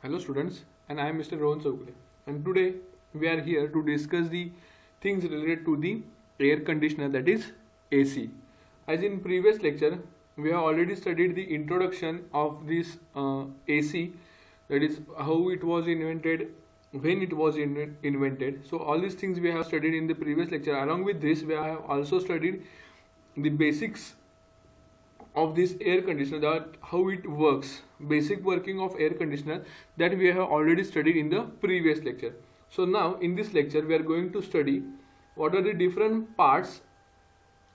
Hello students, and I am Mr. Rohan Saukule. And today we are here to discuss the things related to the air conditioner, that is AC. As in previous lecture, we have already studied the introduction of this AC, that is how it was invented, when it was invented. So all these things we have studied in the previous lecture. Along with this, we have also studied the basics of this air conditioner, that how it works, basic working of air conditioner, that we have already studied in the previous lecture. So now in this lecture we are going to study what are the different parts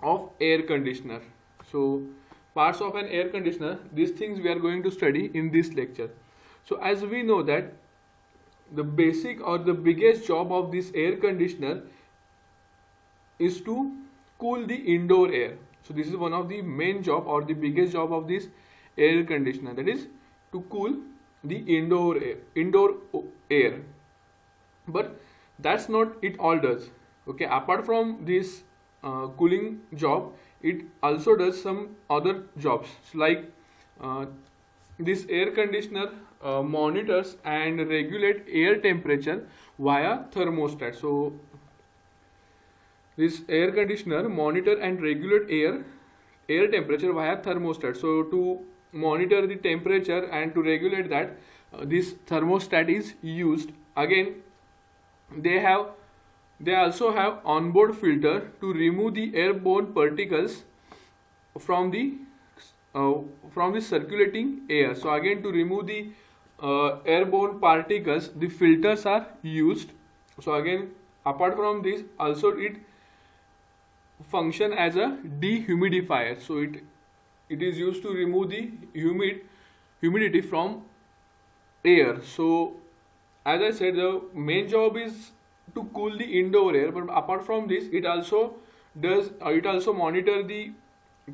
of air conditioner. So parts of an air conditioner, these things we are going to study in this lecture. So as we know that the basic or the biggest job of this air conditioner is to cool the indoor air. So this is one of the main job or the biggest job of this air conditioner, that is to cool the indoor air. But that's not it all does. Okay, apart from this cooling job, it also does some other jobs, like this air conditioner monitors and regulate air temperature via thermostat. So this air conditioner monitor and regulate air temperature via thermostat. So to monitor the temperature and to regulate that, this thermostat is used. Again, they also have onboard filter to remove the airborne particles from the circulating air. So again, to remove the airborne particles, the filters are used. So again, apart from this, also it function as a dehumidifier. So it is used to remove the humidity from air. So as I said, the main job is to cool the indoor air, but apart from this, it also monitor the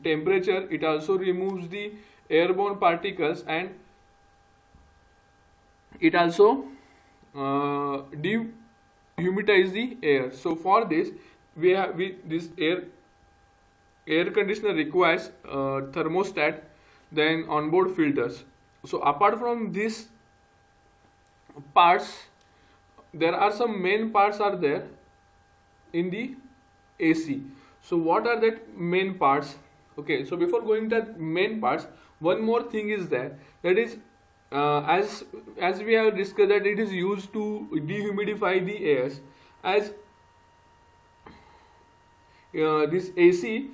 temperature, it also removes the airborne particles, and it also dehumidifies the air. So for this, this air conditioner requires thermostat, then onboard filters. So apart from these parts, there are some main parts are there in the AC. So what are that main parts? Okay, so before going to that main parts, one more thing is there, that is as we have discussed, that it is used to dehumidify the airs. As this AC,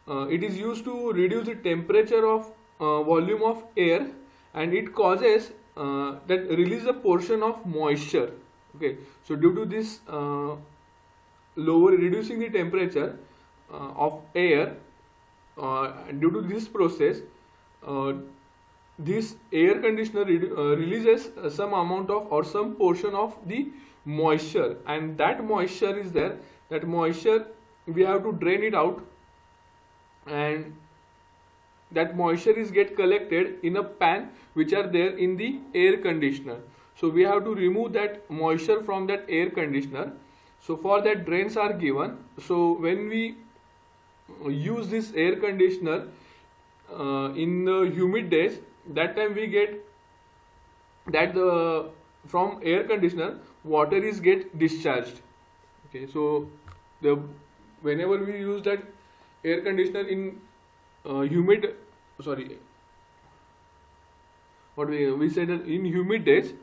it is used to reduce the temperature of volume of air, and it causes that release a portion of moisture. Okay, so due to this reducing the temperature of air, due to this process, this air conditioner releases some amount of or some portion of the moisture, and that moisture is there. That moisture we have to drain it out, and that moisture is get collected in a pan which are there in the air conditioner. So we have to remove that moisture from that air conditioner. So for that, drains are given. So when we use this air conditioner in the humid days, that time we get that from air conditioner water is get discharged. Okay, so whenever we use that air conditioner in we said that in humid days,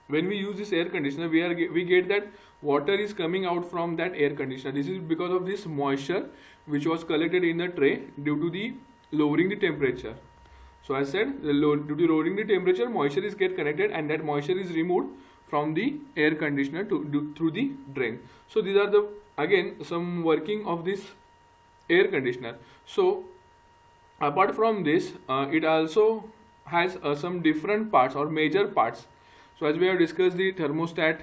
when we use this air conditioner, we get that water is coming out from that air conditioner. This is because of this moisture which was collected in the tray due to the lowering the temperature. So I said, due to lowering the temperature, moisture is get connected, and that moisture is removed from the air conditioner through the drain. So these are the again some working of this air conditioner. So apart from this, it also has some different parts or major parts. So as we have discussed the thermostat,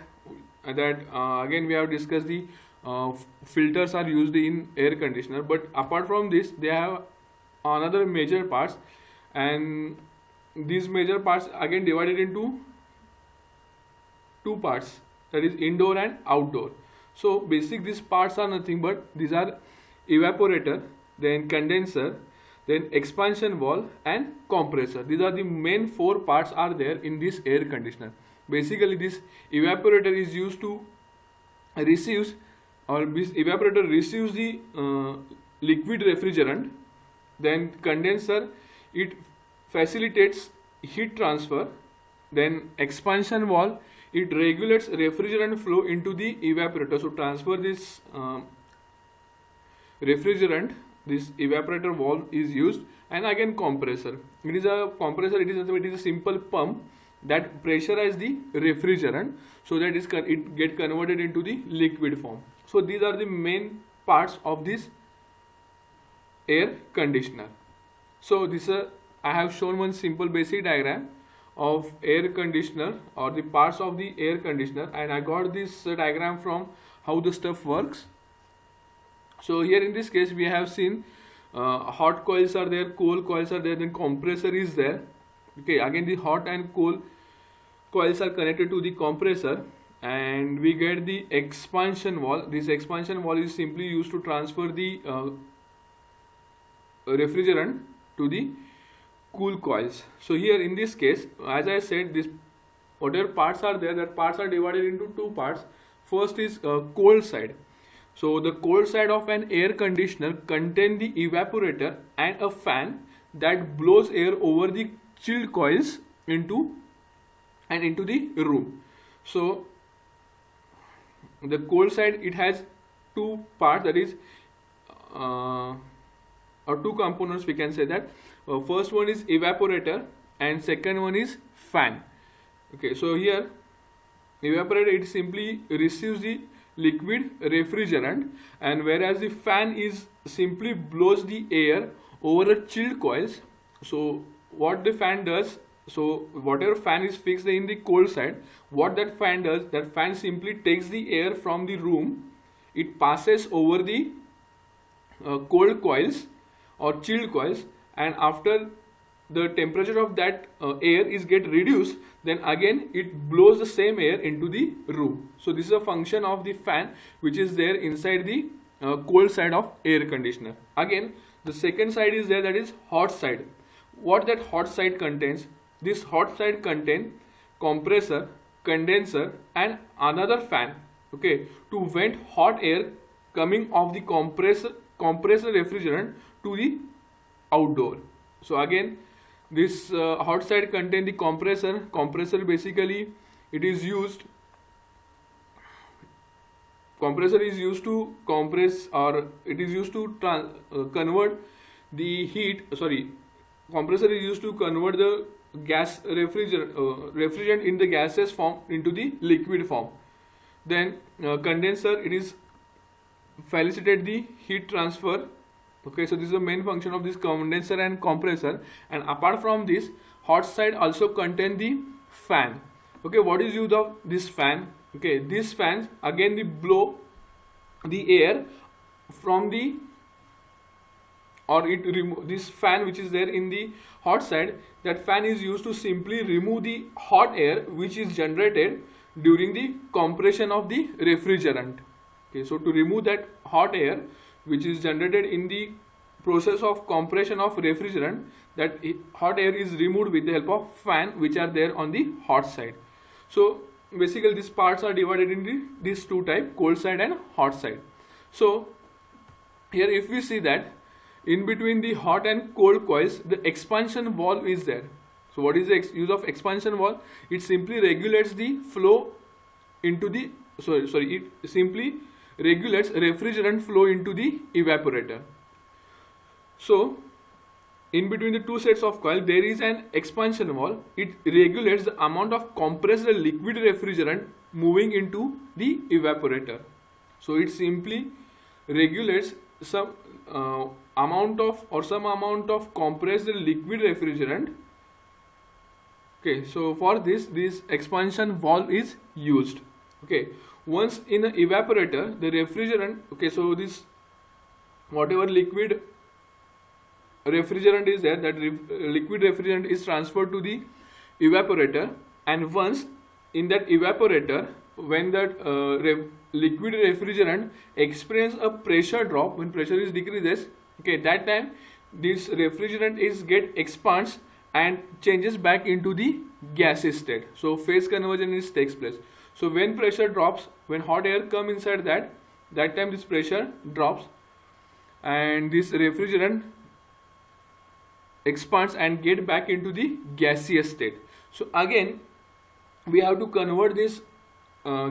that again we have discussed the filters are used in air conditioner, but apart from this, they have another major parts, and these major parts again divided into two parts, that is indoor and outdoor. So basic these parts are nothing but these are evaporator, then condenser, then expansion valve and compressor. These are the main 4 parts are there in this air conditioner. Basically this evaporator is used to receives, or this evaporator receives the liquid refrigerant, then condenser, it facilitates heat transfer, then expansion valve, it regulates refrigerant flow into the evaporator, so transfer this refrigerant, this evaporator valve is used, and again compressor. It is a compressor, it is a simple pump that pressurize the refrigerant so that it get converted into the liquid form. So these are the main parts of this air conditioner. So this I have shown one simple basic diagram of air conditioner or the parts of the air conditioner, and I got this diagram from how the stuff works. So here in this case we have seen hot coils are there, cold coils are there, then compressor is there. Okay, again the hot and cold coils are connected to the compressor, and we get the expansion valve. This expansion valve is simply used to transfer the refrigerant to the cool coils. So here in this case, as I said, this whatever parts are there, that parts are divided into 2 parts. First is cold side. So the cold side of an air conditioner contain the evaporator and a fan that blows air over the chilled coils into the room. So the cold side, it has 2 parts, that is or 2 components, we can say that. First one is evaporator and second one is fan. Okay, so here evaporator, it simply receives the liquid refrigerant, and whereas the fan is simply blows the air over a chilled coils. So what the fan does, so whatever fan is fixed in the cold side, what that fan does, that fan simply takes the air from the room, it passes over the cold coils or chilled coils, and after the temperature of that air is get reduced, then again it blows the same air into the room. So this is a function of the fan which is there inside the cold side of air conditioner. Again the second side is there, that is hot side. What that hot side contains, this hot side contain compressor, condenser and another fan, okay, to vent hot air coming off the compressor refrigerant to the outdoor. So again this hot side contain the compressor. Basically it is used, compressor is used to compress, or it is used to convert the heat, compressor is used to convert the gas refrigerant in the gaseous form into the liquid form. Then condenser, it is facilitate the heat transfer. Okay, so this is the main function of this condenser and compressor. And apart from this, hot side also contain the fan. Okay, what is use of this fan? Okay, these fans again they blow the air from the, or it remove this fan which is there in the hot side. That fan is used to simply remove the hot air which is generated during the compression of the refrigerant. Okay, so to remove that hot air which is generated in the process of compression of refrigerant, that hot air is removed with the help of fan which are there on the hot side. So basically these parts are divided into these 2 types, cold side and hot side. So here if we see that in between the hot and cold coils, the expansion valve is there. So what is the use of expansion valve? It simply regulates the flow into the, it simply regulates refrigerant flow into the evaporator. So in between the 2 sets of coil there is an expansion valve. It regulates the amount of compressed liquid refrigerant moving into the evaporator. So it simply regulates some amount of compressed liquid refrigerant. Okay, so for this expansion valve is used. Okay, once in an evaporator, the refrigerant, okay, so this whatever liquid refrigerant is there, that liquid refrigerant is transferred to the evaporator, and once in that evaporator, when that liquid refrigerant experience a pressure drop, when pressure is decreases, okay, that time this refrigerant is get expands and changes back into the gaseous state. So phase conversion is takes place. So when pressure drops, when hot air come inside that time this pressure drops and this refrigerant expands and get back into the gaseous state. So again we have to convert this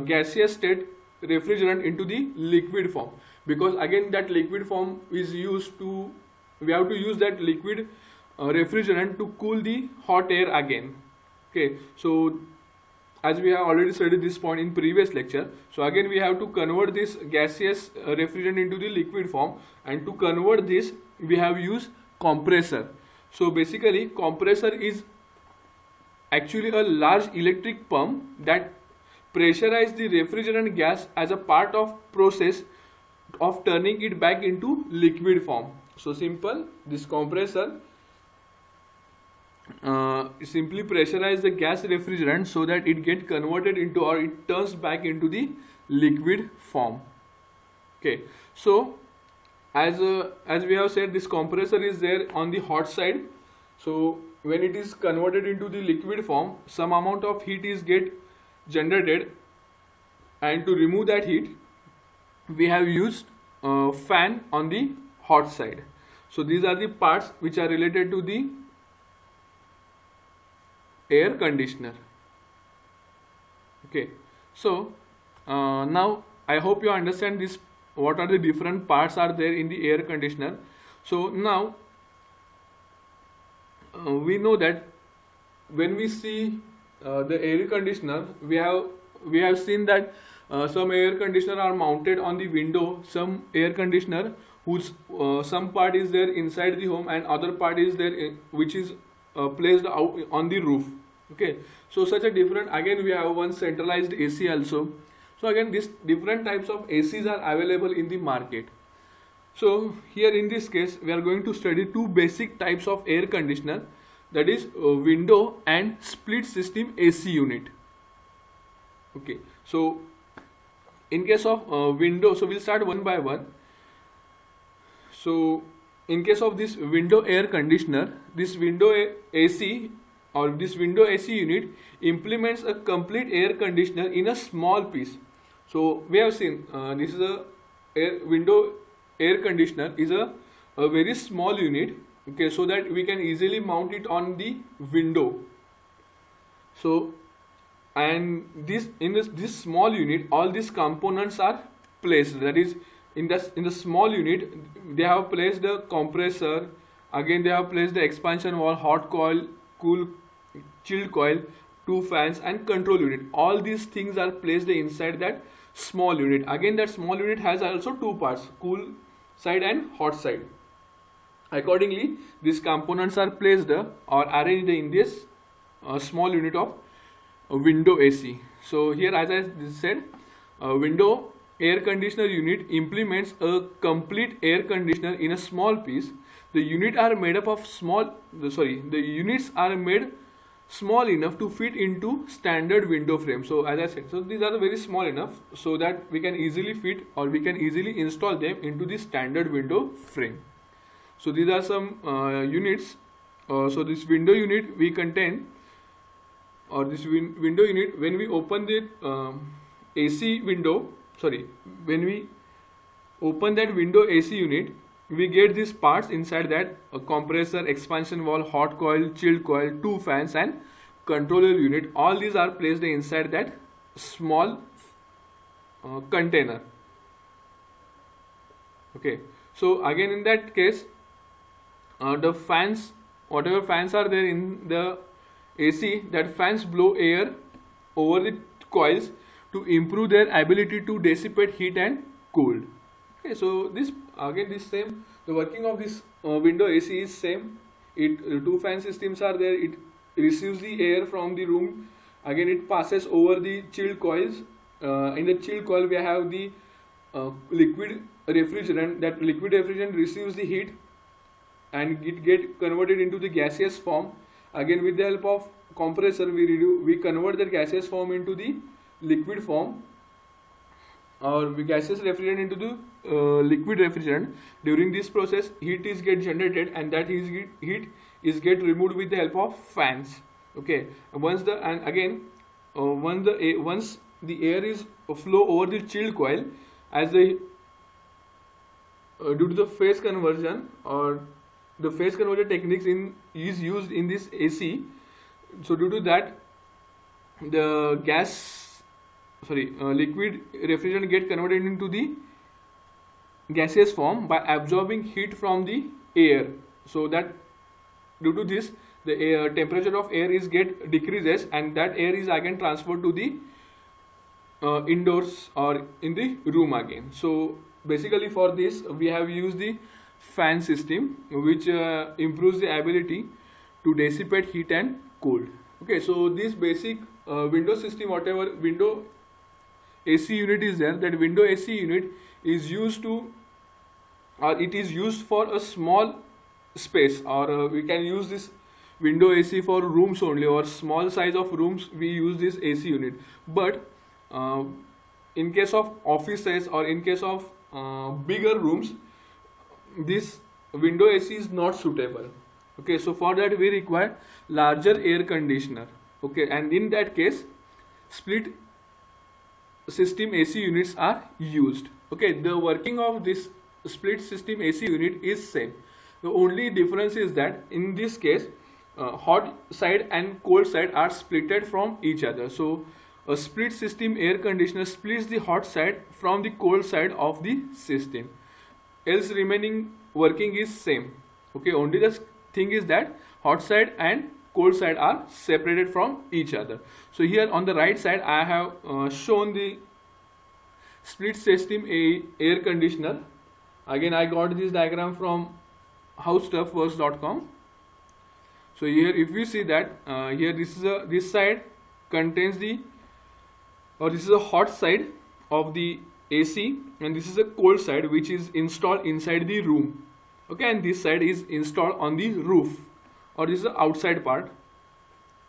gaseous state refrigerant into the liquid form, because again that liquid form is used to, we have to use that liquid refrigerant to cool the hot air again. Okay, so as we have already studied this point in previous lecture, so again we have to convert this gaseous refrigerant into the liquid form, and to convert this we have used compressor. So basically compressor is actually a large electric pump that pressurize the refrigerant gas as a part of process of turning it back into liquid form. So simple, this compressor simply pressurize the gas refrigerant so that it get converted into, or it turns back into the liquid form. Okay, so as we have said, this compressor is there on the hot side. So when it is converted into the liquid form, some amount of heat is get generated, and to remove that heat we have used fan on the hot side. So these are the parts which are related to the air conditioner. Okay, so now I hope you understand this, what are the different parts are there in the air conditioner. So now we know that when we see the air conditioner, we have seen that some air conditioner are mounted on the window, some air conditioner whose some part is there inside the home and other part is there which is placed out on the roof. Okay, so such a different, again we have one centralized AC also. So again these different types of ACs are available in the market. So here in this case we are going to study two basic types of air conditioner, that is window and split system AC unit. Okay, so in case of window, so we'll start one by one. So in case of this window air conditioner, this window AC or this window AC unit implements a complete air conditioner in a small piece. So we have seen this is a window air conditioner is a very small unit. Okay, so that we can easily mount it on the window. So and this in this small unit all these components are placed, that is in the small unit they have placed the compressor, again they have placed the expansion valve, hot coil, chilled coil, two fans and control unit. All these things are placed inside that small unit. Again that small unit has also two parts, cool side and hot side. Accordingly these components are placed or arranged in this small unit of window AC. So here as I said, window air conditioner unit implements a complete air conditioner in a small piece. The units are made small enough to fit into standard window frame. So as I said, so these are very small enough so that we can easily fit or we can easily install them into the standard window frame. So these are some units. So this window unit we contain, or this window unit, when we open the AC window, when we open that window AC unit, we get these parts inside that: a compressor, expansion valve, hot coil, chilled coil, two fans and controller unit. All these are placed inside that small container. Okay, so again in that case the fans, whatever fans are there in the AC, that fans blow air over the coils to improve their ability to dissipate heat and cool. Okay, so this again this same, the working of this window AC is same. Two fan systems are there. It receives the air from the room. Again it passes over the chilled coils. In the chilled coil we have the liquid refrigerant. That liquid refrigerant receives the heat and it get converted into the gaseous form. Again with the help of compressor we convert that gaseous form into the liquid form. or gaseous refrigerant into the liquid refrigerant. During this process, heat is get generated, and that heat is get removed with the help of fans. Okay, once the once the air is flow over the chilled coil, as the due to the phase conversion, or the phase conversion techniques is used in this AC. So due to that, the liquid refrigerant get converted into the gaseous form by absorbing heat from the air. So that due to this, the temperature of air is get decreases, and that air is again transferred to the indoors or in the room again. So basically for this we have used the fan system, which improves the ability to dissipate heat and cold. Okay, so this basic window system, whatever window AC unit is there, that window AC unit is used to, or it is used for a small space, or we can use this window AC for rooms only, or small size of rooms we use this AC unit. But in case of offices or in case of bigger rooms, this window AC is not suitable. Okay, so for that we require larger air conditioner. Okay, and in that case, split system AC units are used. Okay, the working of this split system AC unit is same. The only difference is that in this case, hot side and cold side are splitted from each other. So a split system air conditioner splits the hot side from the cold side of the system. Else remaining working is same. Okay, only the thing is that hot side and cold side are separated from each other. So here on the right side I have shown the split system air conditioner. Again, I got this diagram from howstuffworks.com. So here if you see that here this side contains the, or this is a hot side of the AC, and this is a cold side which is installed inside the room. Okay, and this side is installed on the roof, or this is the outside part,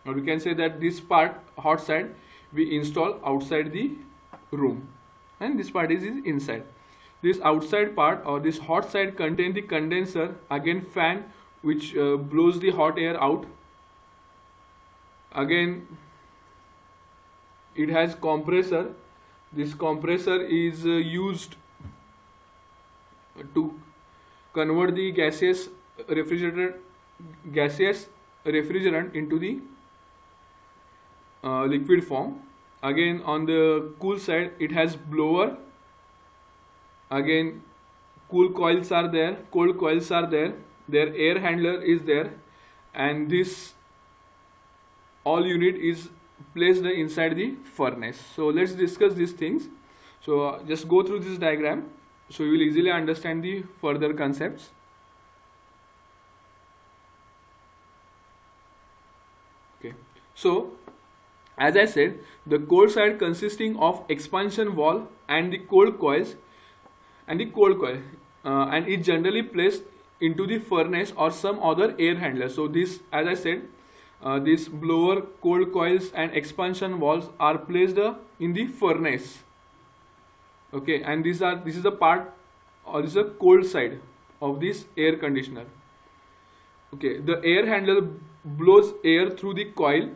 or we can say that this part, hot side, we install outside the room, and this part is inside. This outside part, or this hot side, contains the condenser, again fan, which blows the hot air out. Again it has compressor. This compressor is used to convert the gaseous refrigerant into the liquid form. Again on the cool side it has blower. Again cool coils are there, cold coils are there, their air handler is there, and this all unit is placed inside the furnace. So let's discuss these things. So just go through this diagram so you will easily understand the further concepts. Okay, so as I said, the cold side consisting of expansion valve and the cold coils and and is generally placed into the furnace or some other air handler. So this, as I said, this blower, cold coils and expansion valves are placed in the furnace. Okay, and this is the part, or this is the cold side of this air conditioner. Okay, the air handler blows air through the coil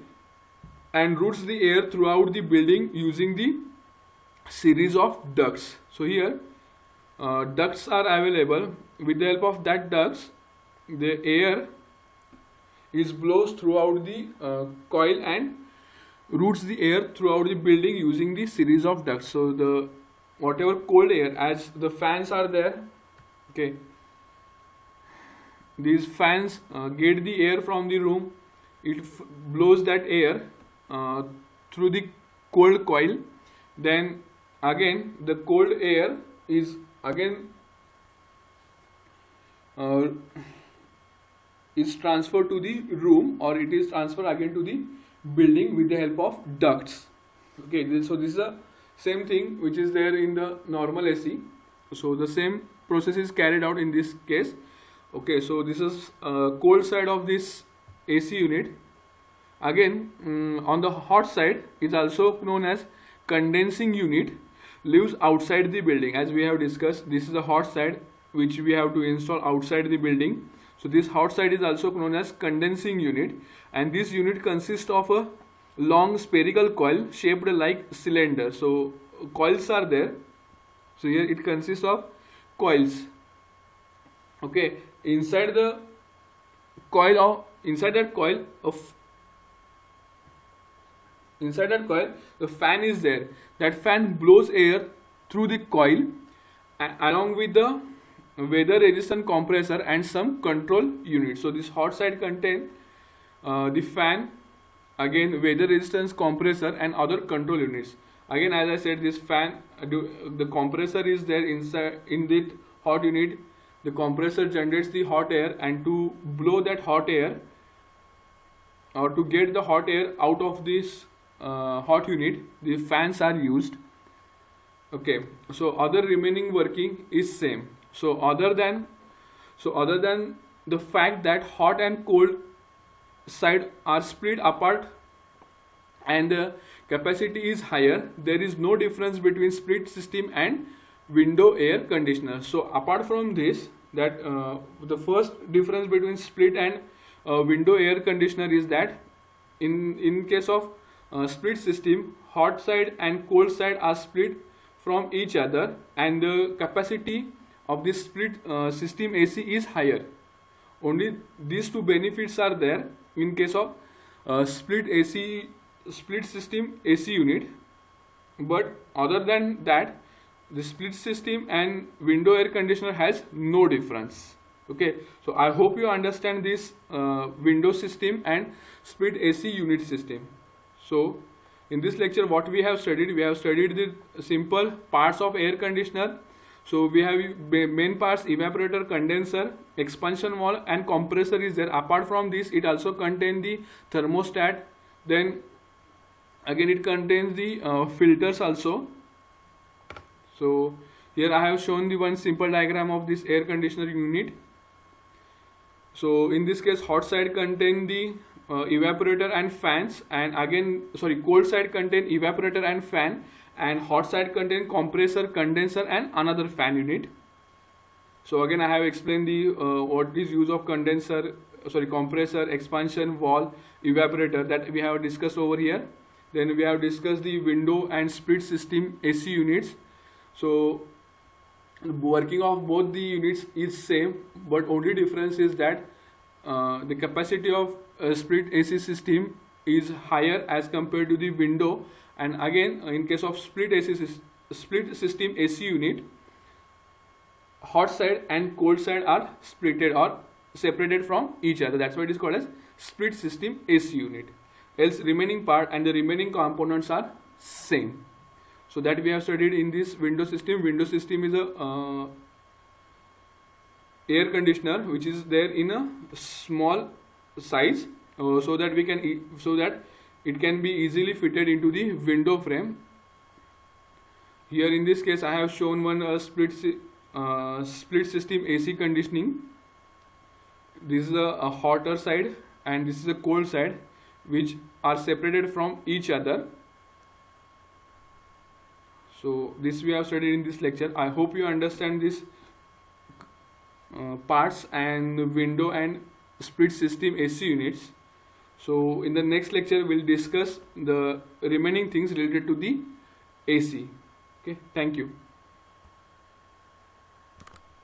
and routes the air throughout the building using the series of ducts. So here ducts are available. With the help of that ducts, the air is blows throughout the coil and routes the air throughout the building using the series of ducts. So the whatever cold air, as the fans are there, okay, these fans get the air from the room, it blows that air through the cold coil, then again the cold air is again is transferred to the room, or it is transferred again to the building with the help of ducts. Okay, so this is the same thing which is there in the normal AC. So the same process is carried out in this case. Okay, so this is cold side of this AC unit. Again on the hot side is also known as condensing unit. lives outside the building. As we have discussed, this is the hot side which we have to install outside the building. So this hot side is also known as condensing unit, and this unit consists of a long spherical coil shaped like cylinder. So coils are there. So here it consists of coils. Okay, inside that coil, the fan is there. That fan blows air through the coil along with the weather resistant compressor and some control unit. So this hot side contain the fan, again weather resistance compressor and other control units. Again, as I said, this fan, the compressor is there inside in the hot unit. The compressor generates the hot air, and to blow that hot air or to get the hot air out of this hot unit, the fans are used. Okay, so other remaining working is same. So other than the fact that hot and cold side are split apart and the capacity is higher, there is no difference between split system and window air conditioner. So apart from this, that the first difference between split and window air conditioner is that in case of split system, hot side and cold side are split from each other, and the capacity of this split system AC is higher. Only these two benefits are there in case of split system AC unit, but other than that, the split system and window air conditioner has no difference. Okay, so I hope you understand this window system and split AC unit system. So in this lecture, what we have studied the simple parts of air conditioner. So we have main parts: evaporator, condenser, expansion valve and compressor is there. Apart from this, it also contains the thermostat. Then again it contains the filters also. So here I have shown the one simple diagram of this air conditioner unit. So in this case, hot side contain the evaporator and fans, and again cold side contain evaporator and fan, and hot side contain compressor, condenser and another fan unit. So again I have explained the what is use of compressor, expansion valve, evaporator, that we have discussed over here. Then we have discussed the window and split system AC units. So working of both the units is same, but only difference is that the capacity of split AC system is higher as compared to the window, and again in case of split system AC unit, hot side and cold side are splitted or separated from each other. That's why it is called as split system AC unit. Else remaining part and the remaining components are same. So that we have studied in this window system. Window system is a air conditioner which is there in a small size, so that it can be easily fitted into the window frame. Here in this case I have shown one split system AC conditioning. This is a hotter side and this is a cold side, which are separated from each other. So this we have studied in this lecture. I hope you understand this parts and window and split system AC units. So in the next lecture we'll discuss the remaining things related to the AC. Okay, thank you.